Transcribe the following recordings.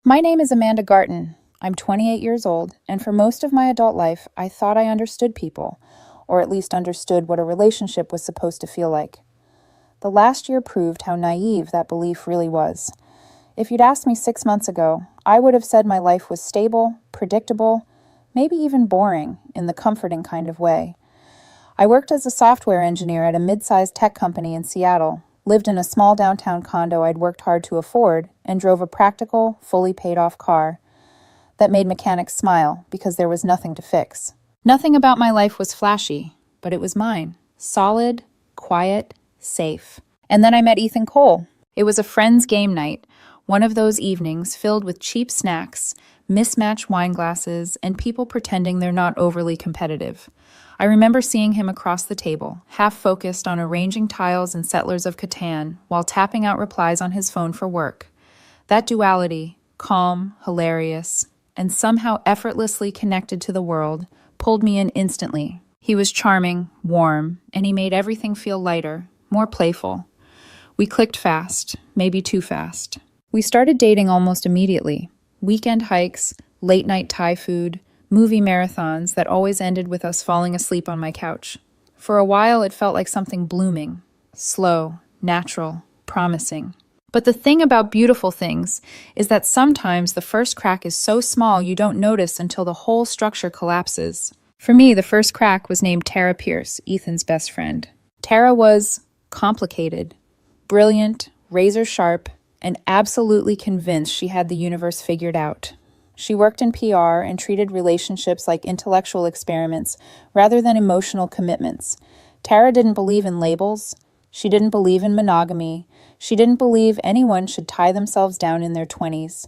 My name is Amanda Garten. I'm 28 years old, and for most of my adult life, I thought I understood people, or at least understood what a relationship was supposed to feel like. The last year proved how naive that belief really was. If you'd asked me 6 months ago, I would have said my life was stable, predictable, maybe even boring, in the comforting kind of way. I worked as a software engineer at a mid-sized tech company in Seattle, lived in a small downtown condo I'd worked hard to afford, and drove a practical, fully paid-off car that made mechanics smile because there was nothing to fix. Nothing about my life was flashy, but it was mine. Solid, quiet, safe. And then I met Ethan Cole. It was a friend's game night, one of those evenings filled with cheap snacks, mismatched wine glasses, and people pretending they're not overly competitive. I remember seeing him across the table, half focused on arranging tiles in Settlers of Catan while tapping out replies on his phone for work. That duality, calm, hilarious, and somehow effortlessly connected to the world, pulled me in instantly. He was charming, warm, and he made everything feel lighter, more playful. We clicked fast, maybe too fast. We started dating almost immediately. Weekend hikes, late-night Thai food, movie marathons that always ended with us falling asleep on my couch. For a while, it felt like something blooming, slow, natural, promising. But the thing about beautiful things is that sometimes the first crack is so small you don't notice until the whole structure collapses. For me, the first crack was named Tara Pierce, Ethan's best friend. Tara was complicated, brilliant, razor sharp, and absolutely convinced she had the universe figured out. She worked in PR and treated relationships like intellectual experiments rather than emotional commitments. Tara didn't believe in labels. She didn't believe in monogamy. She didn't believe anyone should tie themselves down in their 20s.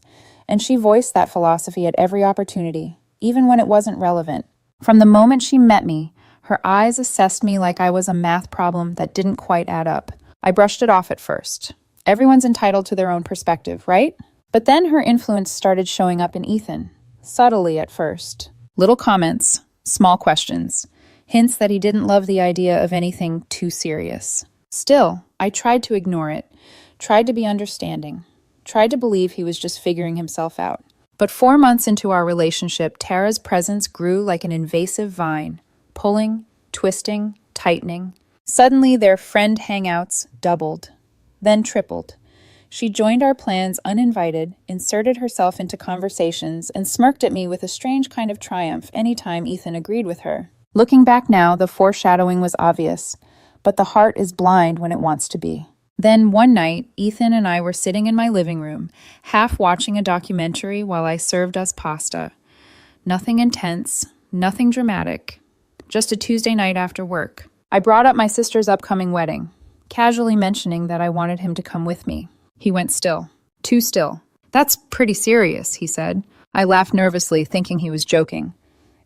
And she voiced that philosophy at every opportunity, even when it wasn't relevant. From the moment she met me, her eyes assessed me like I was a math problem that didn't quite add up. I brushed it off at first. Everyone's entitled to their own perspective, right? But then her influence started showing up in Ethan, subtly at first. Little comments, small questions, hints that he didn't love the idea of anything too serious. Still, I tried to ignore it, tried to be understanding, tried to believe he was just figuring himself out. But 4 months into our relationship, Tara's presence grew like an invasive vine, pulling, twisting, tightening. Suddenly, their friend hangouts doubled, then tripled. She joined our plans uninvited, inserted herself into conversations, and smirked at me with a strange kind of triumph anytime Ethan agreed with her. Looking back now, the foreshadowing was obvious, but the heart is blind when it wants to be. Then one night, Ethan and I were sitting in my living room, half watching a documentary while I served us pasta. Nothing intense, nothing dramatic, just a Tuesday night after work. I brought up my sister's upcoming wedding, casually mentioning that I wanted him to come with me. He went still. Too still. "That's pretty serious," he said. I laughed nervously, thinking he was joking.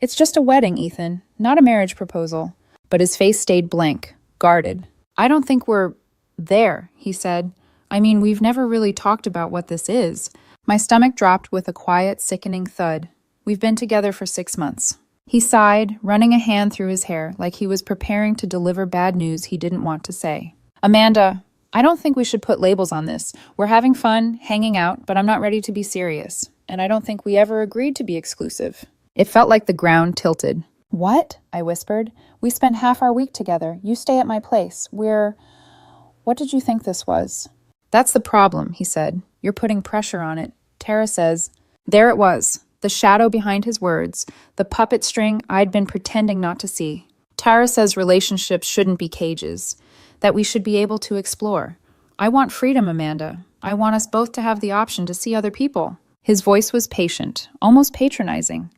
"It's just a wedding, Ethan, not a marriage proposal." But his face stayed blank, guarded. "I don't think we're there," he said. "I mean, we've never really talked about what this is." My stomach dropped with a quiet, sickening thud. "We've been together for 6 months." He sighed, running a hand through his hair like he was preparing to deliver bad news he didn't want to say. "Amanda, I don't think we should put labels on this. We're having fun, hanging out, but I'm not ready to be serious. And I don't think we ever agreed to be exclusive." It felt like the ground tilted. "What?" I whispered. "We spent half our week together. You stay at my place. What did you think this was?" "That's the problem," he said. "You're putting pressure on it. Tara says." There it was, the shadow behind his words, the puppet string I'd been pretending not to see. Tara says relationships shouldn't be cages, that we should be able to explore. I want freedom, Amanda. I want us both to have the option to see other people. His voice was patient, almost patronizing,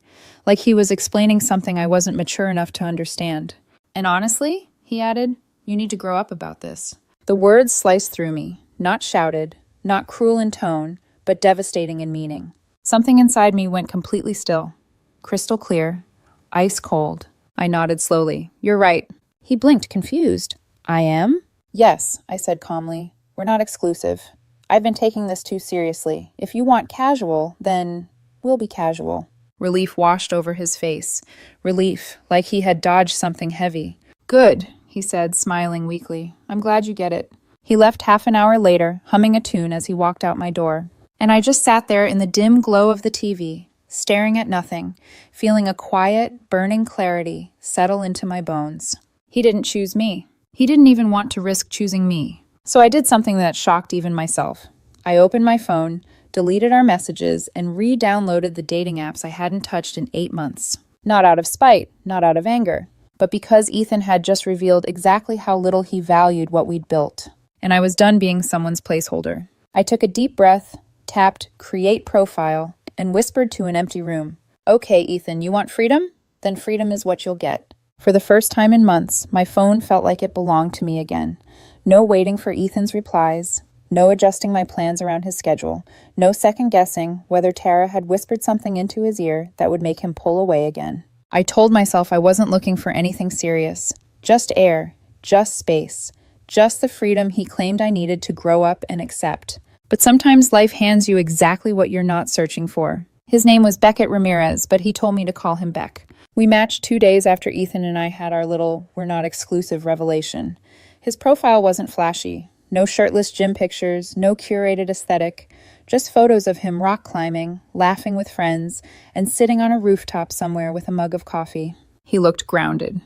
like he was explaining something I wasn't mature enough to understand. "And honestly," he added, "you need to grow up about this." The words sliced through me, not shouted, not cruel in tone, but devastating in meaning. Something inside me went completely still, crystal clear, ice cold. I nodded slowly. "You're right." He blinked, confused. "I am?" "Yes," I said calmly. "We're not exclusive. I've been taking this too seriously. If you want casual, then we'll be casual." Relief washed over his face. Relief, like he had dodged something heavy. "Good," he said, smiling weakly. "I'm glad you get it." He left half an hour later, humming a tune as he walked out my door. And I just sat there in the dim glow of the TV, staring at nothing, feeling a quiet, burning clarity settle into my bones. He didn't choose me. He didn't even want to risk choosing me. So I did something that shocked even myself. I opened my phone, deleted our messages, and re-downloaded the dating apps I hadn't touched in 8 months. Not out of spite, not out of anger, but because Ethan had just revealed exactly how little he valued what we'd built. And I was done being someone's placeholder. I took a deep breath, tapped Create Profile, and whispered to an empty room. Okay, Ethan, you want freedom? Then freedom is what you'll get. For the first time in months, my phone felt like it belonged to me again. No waiting for Ethan's replies, no adjusting my plans around his schedule, no second guessing whether Tara had whispered something into his ear that would make him pull away again. I told myself I wasn't looking for anything serious. Just air, just space, just the freedom he claimed I needed to grow up and accept. But sometimes life hands you exactly what you're not searching for. His name was Beckett Ramirez, but he told me to call him Beck. We matched 2 days after Ethan and I had our little "we're not exclusive" revelation. His profile wasn't flashy. No shirtless gym pictures, no curated aesthetic, just photos of him rock climbing, laughing with friends, and sitting on a rooftop somewhere with a mug of coffee. He looked grounded,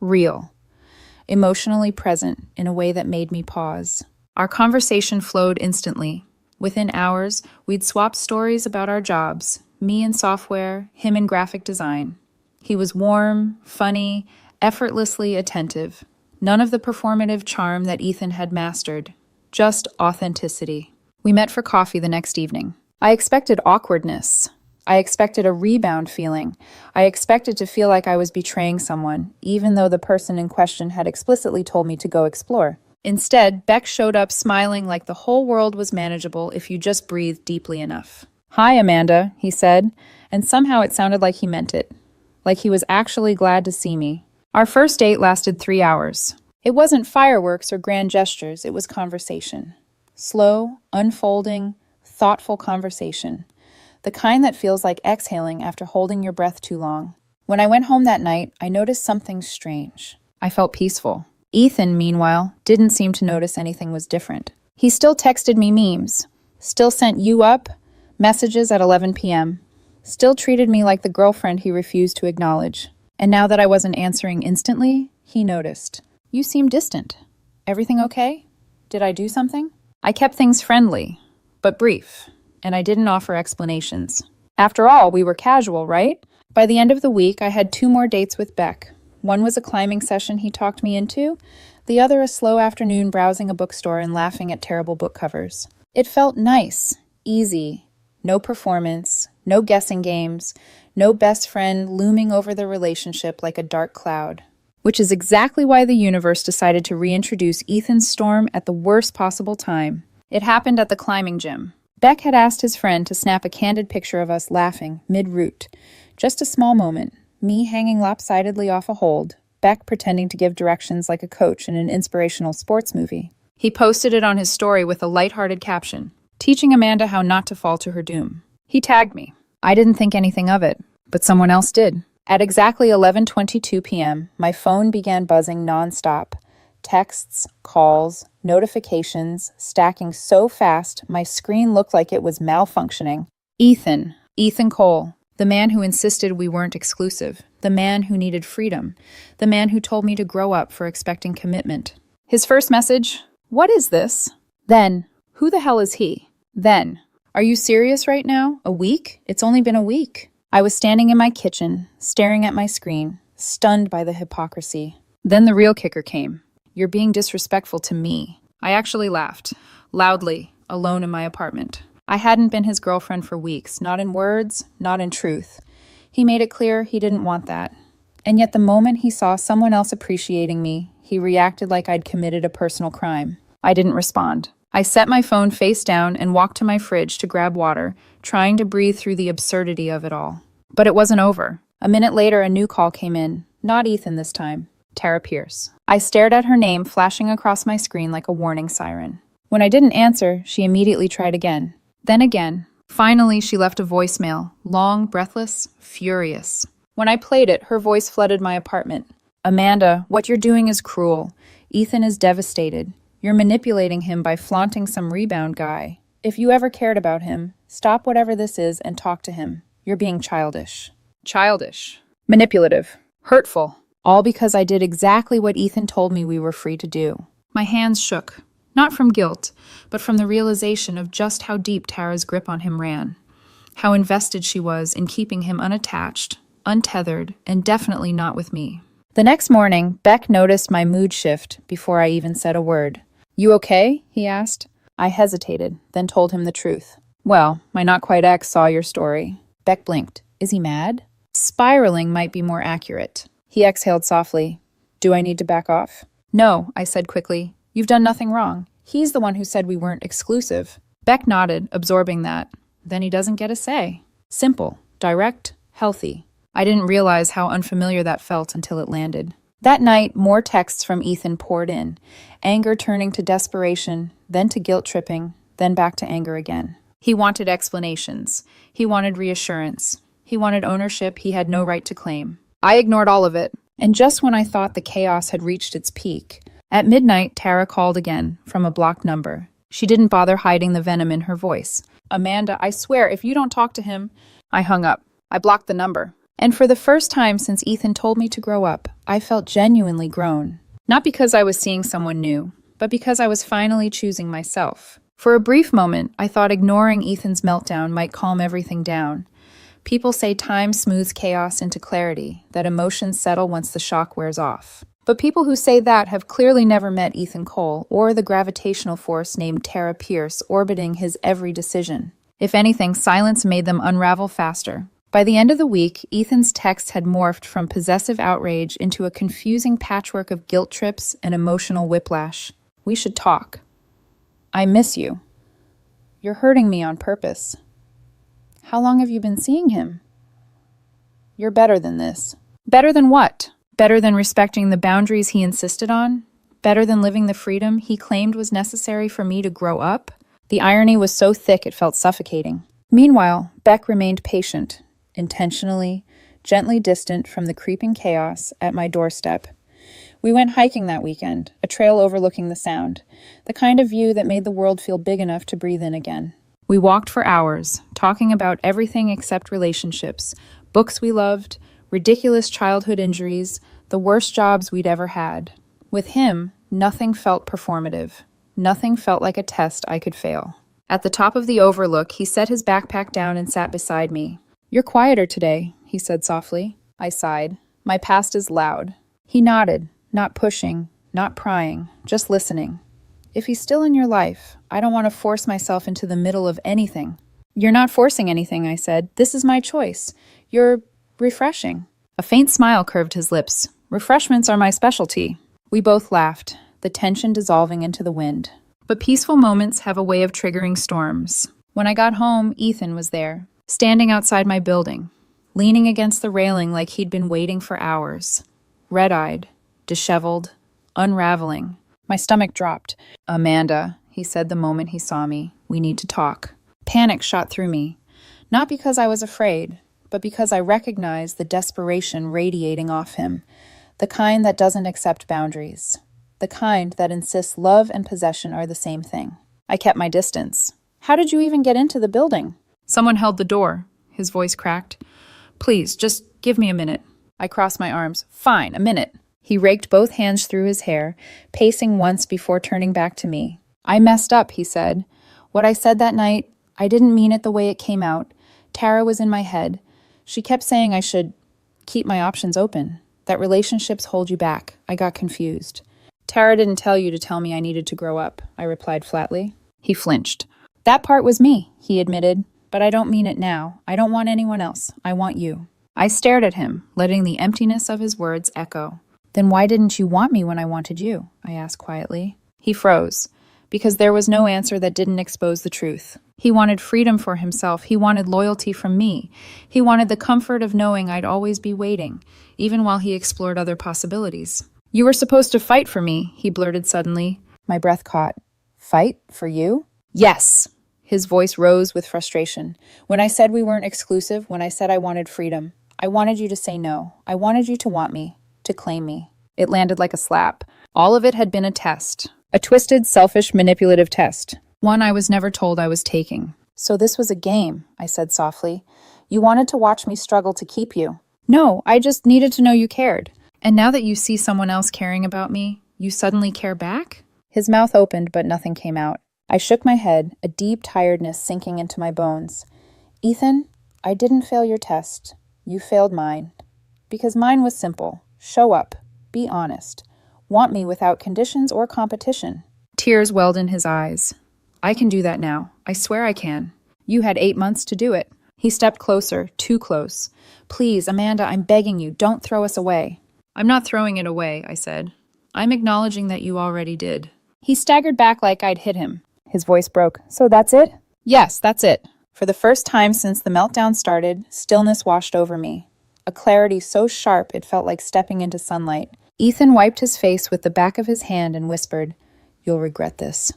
real, emotionally present in a way that made me pause. Our conversation flowed instantly. Within hours, we'd swap stories about our jobs, me in software, him in graphic design. He was warm, funny, effortlessly attentive. None of the performative charm that Ethan had mastered, just authenticity. We met for coffee the next evening. I expected awkwardness. I expected a rebound feeling. I expected to feel like I was betraying someone, even though the person in question had explicitly told me to go explore. Instead, Beck showed up smiling like the whole world was manageable if you just breathed deeply enough. "Hi, Amanda," he said, and somehow it sounded like he meant it. Like he was actually glad to see me. Our first date lasted 3 hours. It wasn't fireworks or grand gestures, it was conversation. Slow, unfolding, thoughtful conversation. The kind that feels like exhaling after holding your breath too long. When I went home that night, I noticed something strange. I felt peaceful. Ethan, meanwhile, didn't seem to notice anything was different. He still texted me memes, still sent "you up" messages at 11 p.m., still treated me like the girlfriend he refused to acknowledge. And now that I wasn't answering instantly, he noticed. "You seem distant. Everything okay? Did I do something?" I kept things friendly, but brief, and I didn't offer explanations. After all, we were casual, right? By the end of the week, I had 2 more dates with Beck. One was a climbing session he talked me into, the other a slow afternoon browsing a bookstore and laughing at terrible book covers. It felt nice, easy, no performance, no guessing games, no best friend looming over the relationship like a dark cloud. Which is exactly why the universe decided to reintroduce Ethan's storm at the worst possible time. It happened at the climbing gym. Beck had asked his friend to snap a candid picture of us laughing mid-route. Just a small moment, me hanging lopsidedly off a hold, Beck pretending to give directions like a coach in an inspirational sports movie. He posted it on his story with a lighthearted caption, "Teaching Amanda how not to fall to her doom." He tagged me. I didn't think anything of it, but someone else did. At exactly 11:22 p.m., my phone began buzzing nonstop. Texts, calls, notifications, stacking so fast my screen looked like it was malfunctioning. Ethan Cole, the man who insisted we weren't exclusive, the man who needed freedom, the man who told me to grow up for expecting commitment. His first message, "What is this?" Then, "Who the hell is he?" Then, "Are you serious right now? A week? It's only been a week." I was standing in my kitchen, staring at my screen, stunned by the hypocrisy. Then the real kicker came. "You're being disrespectful to me." I actually laughed, loudly, alone in my apartment. I hadn't been his girlfriend for weeks, not in words, not in truth. He made it clear he didn't want that. And yet the moment he saw someone else appreciating me, he reacted like I'd committed a personal crime. I didn't respond. I set my phone face down and walked to my fridge to grab water, trying to breathe through the absurdity of it all. But it wasn't over. A minute later, a new call came in. Not Ethan this time. Tara Pierce. I stared at her name flashing across my screen like a warning siren. When I didn't answer, she immediately tried again. Then again. Finally, she left a voicemail, long, breathless, furious. When I played it, her voice flooded my apartment. "Amanda, what you're doing is cruel. Ethan is devastated. You're manipulating him by flaunting some rebound guy. If you ever cared about him, stop whatever this is and talk to him. You're being childish. Childish. Manipulative. Hurtful. All because I did exactly what Ethan told me we were free to do. My hands shook, not from guilt, but from the realization of just how deep Tara's grip on him ran. How invested she was in keeping him unattached, untethered, and definitely not with me. The next morning, Beck noticed my mood shift before I even said a word. "You okay?" he asked. I hesitated, then told him the truth. "Well, my not-quite-ex saw your story." Beck blinked. "Is he mad?" "Spiraling might be more accurate." He exhaled softly. "Do I need to back off?" "No," I said quickly. "You've done nothing wrong. He's the one who said we weren't exclusive." Beck nodded, absorbing that. Then he doesn't get a say. Simple, direct, healthy. I didn't realize how unfamiliar that felt until it landed. That night, more texts from Ethan poured in, anger turning to desperation, then to guilt-tripping, then back to anger again. He wanted explanations. He wanted reassurance. He wanted ownership he had no right to claim. I ignored all of it, and just when I thought the chaos had reached its peak, at midnight, Tara called again, from a blocked number. She didn't bother hiding the venom in her voice. "Amanda, I swear, if you don't talk to him—" I hung up. I blocked the number. And for the first time since Ethan told me to grow up, I felt genuinely grown. Not because I was seeing someone new, but because I was finally choosing myself. For a brief moment, I thought ignoring Ethan's meltdown might calm everything down. People say time smooths chaos into clarity, that emotions settle once the shock wears off. But people who say that have clearly never met Ethan Cole or the gravitational force named Tara Pierce orbiting his every decision. If anything, silence made them unravel faster. By the end of the week, Ethan's texts had morphed from possessive outrage into a confusing patchwork of guilt trips and emotional whiplash. "We should talk." "I miss you." "You're hurting me on purpose." "How long have you been seeing him?" "You're better than this." Better than what? Better than respecting the boundaries he insisted on? Better than living the freedom he claimed was necessary for me to grow up? The irony was so thick it felt suffocating. Meanwhile, Beck remained patient, intentionally, gently distant from the creeping chaos at my doorstep. We went hiking that weekend, a trail overlooking the Sound, the kind of view that made the world feel big enough to breathe in again. We walked for hours, talking about everything except relationships, books we loved, ridiculous childhood injuries, the worst jobs we'd ever had. With him, nothing felt performative. Nothing felt like a test I could fail. At the top of the overlook, he set his backpack down and sat beside me. "You're quieter today," he said softly. I sighed. "My past is loud." He nodded, not pushing, not prying, just listening. "If he's still in your life, I don't want to force myself into the middle of anything." "You're not forcing anything," I said. "This is my choice. You're refreshing." A faint smile curved his lips. "Refreshments are my specialty." We both laughed, the tension dissolving into the wind. But peaceful moments have a way of triggering storms. When I got home, Ethan was there, standing outside my building, leaning against the railing like he'd been waiting for hours. Red-eyed, disheveled, unraveling. My stomach dropped. "Amanda," he said the moment he saw me, "we need to talk." Panic shot through me. Not because I was afraid, but because I recognized the desperation radiating off him, the kind that doesn't accept boundaries, the kind that insists love and possession are the same thing. I kept my distance. "How did you even get into the building?" "Someone held the door." His voice cracked. "Please, just give me a minute." I crossed my arms. "Fine, a minute." He raked both hands through his hair, pacing once before turning back to me. "I messed up," he said. "What I said that night, I didn't mean it the way it came out. Tara was in my head. She kept saying I should keep my options open, that relationships hold you back. I got confused." "Tara didn't tell you to tell me I needed to grow up," I replied flatly. He flinched. "That part was me," he admitted, "but I don't mean it now. I don't want anyone else. I want you." I stared at him, letting the emptiness of his words echo. "Then why didn't you want me when I wanted you?" I asked quietly. He froze, because there was no answer that didn't expose the truth. He wanted freedom for himself. He wanted loyalty from me. He wanted the comfort of knowing I'd always be waiting, even while he explored other possibilities. "You were supposed to fight for me," he blurted suddenly. My breath caught. "Fight for you?" "Yes!" His voice rose with frustration. "When I said we weren't exclusive, when I said I wanted freedom, I wanted you to say no. I wanted you to want me, to claim me." It landed like a slap. All of it had been a test. A twisted, selfish, manipulative test. One I was never told I was taking. So this was a game, I said softly. You wanted to watch me struggle to keep you. No, I just needed to know you cared. And now that you see someone else caring about me, you suddenly care back? His mouth opened, but nothing came out. I shook my head, a deep tiredness sinking into my bones. Ethan, I didn't fail your test. You failed mine. Because mine was simple. Show up. Be honest. Want me without conditions or competition. Tears welled in his eyes. I can do that now. I swear I can. You had 8 months to do it. He stepped closer, too close. Please, Amanda, I'm begging you, don't throw us away. I'm not throwing it away, I said. I'm acknowledging that you already did. He staggered back like I'd hit him. His voice broke. So that's it? Yes, that's it. For the first time since the meltdown started, stillness washed over me. A clarity so sharp it felt like stepping into sunlight. Ethan wiped his face with the back of his hand and whispered, You'll regret this.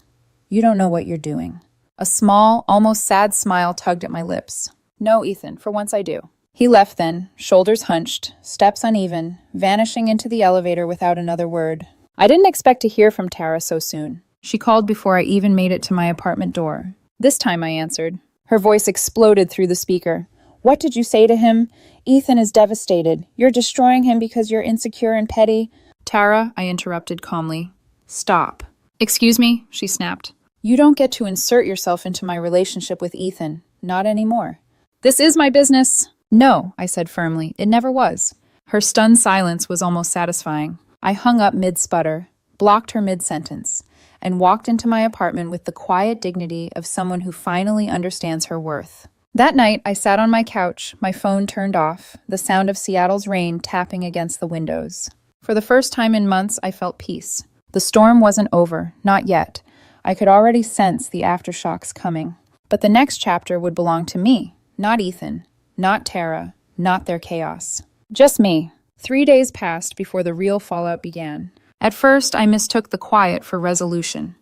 You don't know what you're doing. A small, almost sad smile tugged at my lips. No, Ethan, for once I do. He left then, shoulders hunched, steps uneven, vanishing into the elevator without another word. I didn't expect to hear from Tara so soon. She called before I even made it to my apartment door. This time I answered. Her voice exploded through the speaker. What did you say to him? Ethan is devastated. You're destroying him because you're insecure and petty. Tara, I interrupted calmly. Stop. Excuse me, she snapped. You don't get to insert yourself into my relationship with Ethan. Not anymore. This is my business. No, I said firmly. It never was. Her stunned silence was almost satisfying. I hung up mid-sputter, blocked her mid-sentence, and walked into my apartment with the quiet dignity of someone who finally understands her worth. That night, I sat on my couch, my phone turned off, the sound of Seattle's rain tapping against the windows. For the first time in months, I felt peace. The storm wasn't over, not yet. I could already sense the aftershocks coming. But the next chapter would belong to me, not Ethan, not Tara, not their chaos. Just me. 3 days passed before the real fallout began. At first, I mistook the quiet for resolution.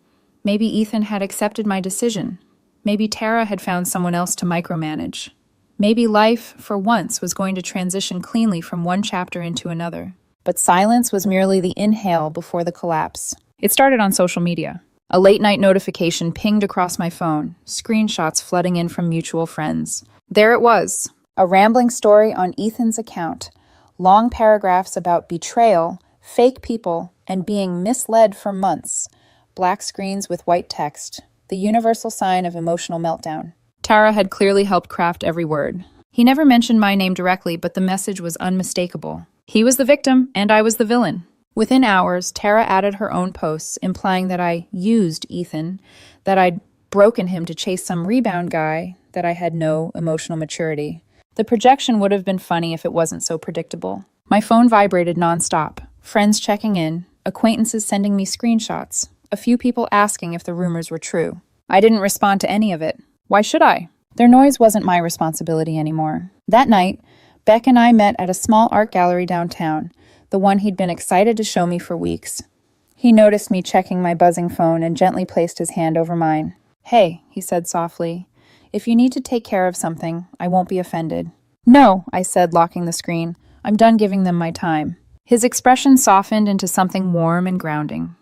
Maybe Ethan had accepted my decision. Maybe Tara had found someone else to micromanage. Maybe life, for once, was going to transition cleanly from one chapter into another. But silence was merely the inhale before the collapse. It started on social media. A late-night notification pinged across my phone, screenshots flooding in from mutual friends. There it was, a rambling story on Ethan's account. Long paragraphs about betrayal, fake people, and being misled for months. Black screens with white text, the universal sign of emotional meltdown. Tara had clearly helped craft every word. He never mentioned my name directly, but the message was unmistakable. He was the victim, and I was the villain. Within hours, Tara added her own posts, implying that I used Ethan, that I'd broken him to chase some rebound guy, that I had no emotional maturity. The projection would have been funny if it wasn't so predictable. My phone vibrated nonstop, friends checking in, acquaintances sending me screenshots, a few people asking if the rumors were true. I didn't respond to any of it. Why should I? Their noise wasn't my responsibility anymore. That night, Beck and I met at a small art gallery downtown, the one he'd been excited to show me for weeks. He noticed me checking my buzzing phone and gently placed his hand over mine. Hey, he said softly, if you need to take care of something, I won't be offended. No, I said, locking the screen. I'm done giving them my time. His expression softened into something warm and grounding.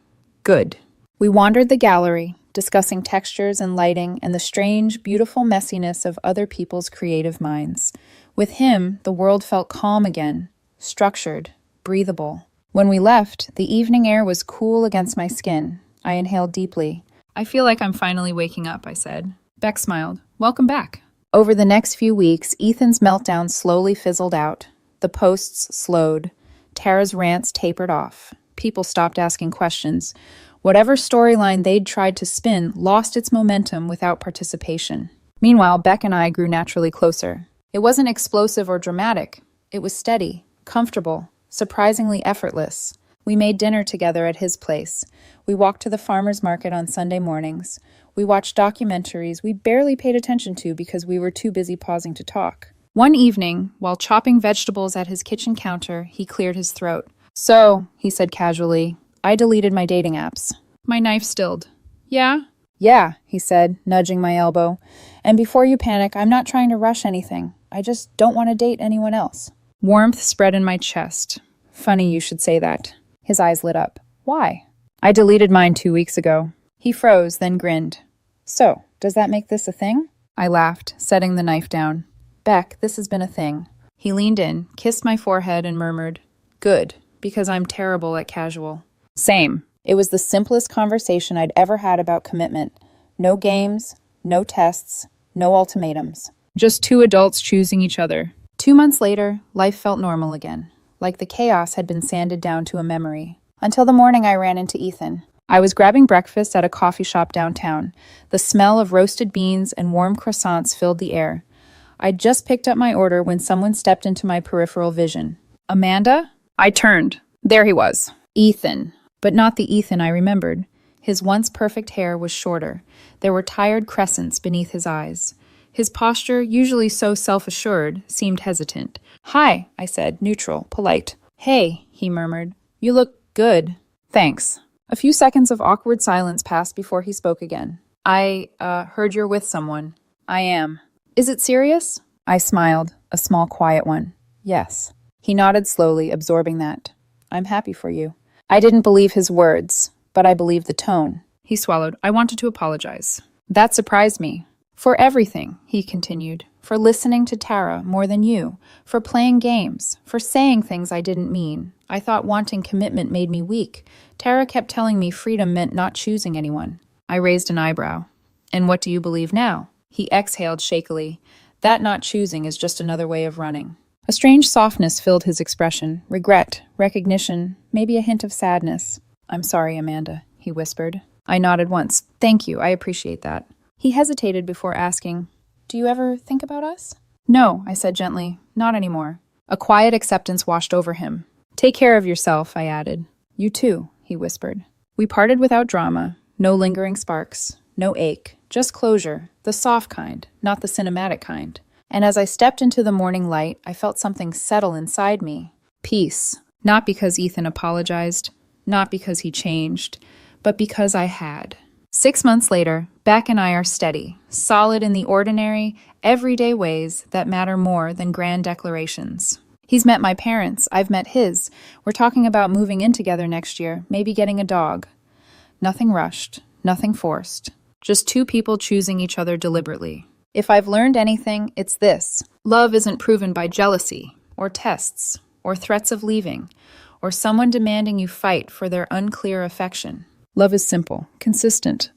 Good. We wandered the gallery, discussing textures and lighting and the strange, beautiful messiness of other people's creative minds. With him, the world felt calm again, structured, breathable. When we left, the evening air was cool against my skin. I inhaled deeply. I feel like I'm finally waking up, I said. Beck smiled. Welcome back. Over the next few weeks, Ethan's meltdown slowly fizzled out. The posts slowed. Tara's rants tapered off. People stopped asking questions. Whatever storyline they'd tried to spin lost its momentum without participation. Meanwhile, Beck and I grew naturally closer. It wasn't explosive or dramatic. It was steady, comfortable, surprisingly effortless. We made dinner together at his place. We walked to the farmer's market on Sunday mornings. We watched documentaries we barely paid attention to because we were too busy pausing to talk. One evening, while chopping vegetables at his kitchen counter, he cleared his throat. So, he said casually, I deleted my dating apps. My knife stilled. Yeah? Yeah, he said, nudging my elbow. And before you panic, I'm not trying to rush anything. I just don't want to date anyone else. Warmth spread in my chest. Funny you should say that. His eyes lit up. Why? I deleted mine 2 weeks ago. He froze, then grinned. So, does that make this a thing? I laughed, setting the knife down. Beck, this has been a thing. He leaned in, kissed my forehead, and murmured, Good, because I'm terrible at casual. Same. It was the simplest conversation I'd ever had about commitment. No games, no tests, no ultimatums. Just two adults choosing each other. 2 months later, life felt normal again, like the chaos had been sanded down to a memory. Until the morning I ran into Ethan. I was grabbing breakfast at a coffee shop downtown. The smell of roasted beans and warm croissants filled the air. I'd just picked up my order when someone stepped into my peripheral vision. Amanda? I turned. There he was. Ethan. But not the Ethan I remembered. His once perfect hair was shorter. There were tired crescents beneath his eyes. His posture, usually so self-assured, seemed hesitant. Hi, I said, neutral, polite. Hey, he murmured. You look good. Thanks. A few seconds of awkward silence passed before he spoke again. I heard you're with someone. I am. Is it serious? I smiled, a small, quiet one. Yes. He nodded slowly, absorbing that. I'm happy for you. I didn't believe his words, but I believed the tone. He swallowed. I wanted to apologize. That surprised me. For everything, he continued. For listening to Tara more than you. For playing games. For saying things I didn't mean. I thought wanting commitment made me weak. Tara kept telling me freedom meant not choosing anyone. I raised an eyebrow. And what do you believe now? He exhaled shakily. That not choosing is just another way of running. A strange softness filled his expression. Regret, recognition, maybe a hint of sadness. I'm sorry, Amanda, he whispered. I nodded once. Thank you, I appreciate that. He hesitated before asking, Do you ever think about us? No, I said gently. Not anymore. A quiet acceptance washed over him. Take care of yourself, I added. You too, he whispered. We parted without drama. No lingering sparks. No ache. Just closure. The soft kind, not the cinematic kind. And as I stepped into the morning light, I felt something settle inside me. Peace. Not because Ethan apologized, not because he changed, but because I had. 6 months later, Beck and I are steady, solid in the ordinary, everyday ways that matter more than grand declarations. He's met my parents, I've met his. We're talking about moving in together next year, maybe getting a dog. Nothing rushed, nothing forced. Just two people choosing each other deliberately. If I've learned anything, it's this. Love isn't proven by jealousy, or tests, or threats of leaving, or someone demanding you fight for their unclear affection. Love is simple, consistent,